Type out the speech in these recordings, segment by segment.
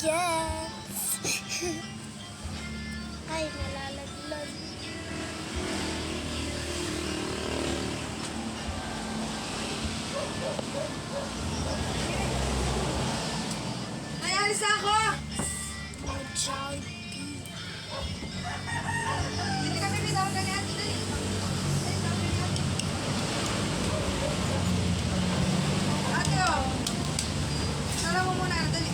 bagets. Ay, malalaglag. Ay, alis na ako! Jollibee. Hindi kami bitawag ka ni Ate Dali. Ate, oh. Sala mo muna, dali.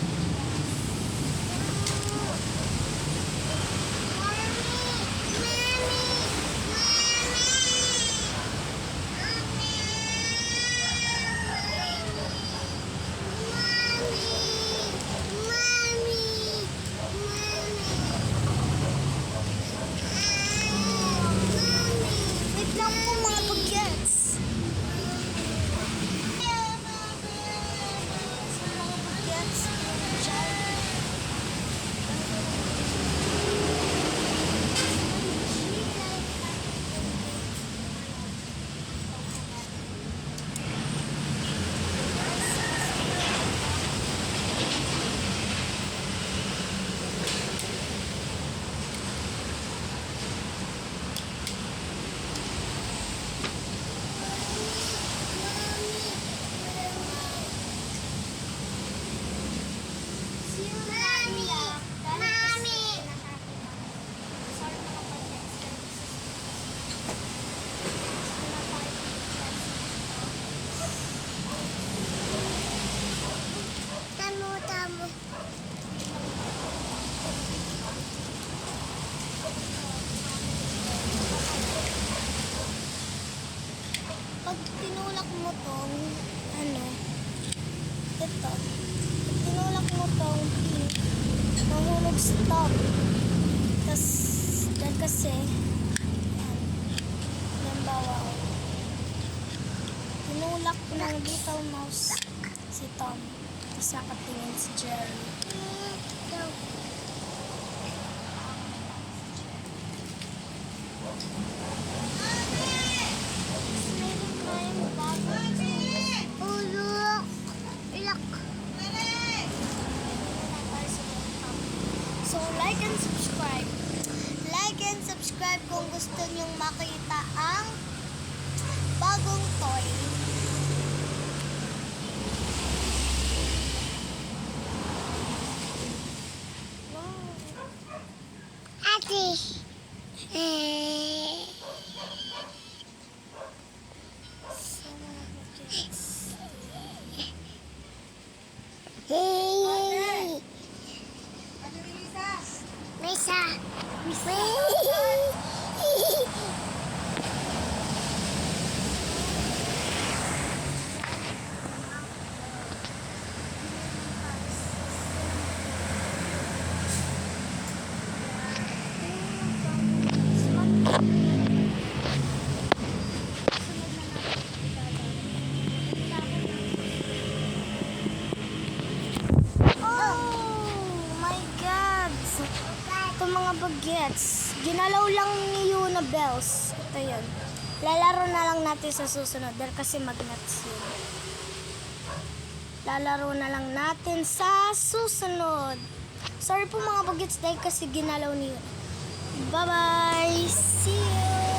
Wait lang po mga bagets. Mga bagets. Tamo. Pag tinulak mo tong, ito. Pag tinulak mo tong pink, mahulog stop. Tapos, dahil kasi, limbawa, tinulak ng little mouse si Tom. Tapos nakatingin si Jerry. So, like and subscribe. Like and subscribe kung gusto nyong makita ang bagong toy. Ate. Hey. Ate Elisa! Misa. Oh my God! Ito mga bagets. Ginalaw lang ni Yuna Bells. Ito yun. Lalaro na lang natin sa susunod dahil kasi magnets yun. Lalaro na lang natin sa susunod. Sorry po mga bagets dahil kasi ginalaw ni Yuna. Bye-bye! See you!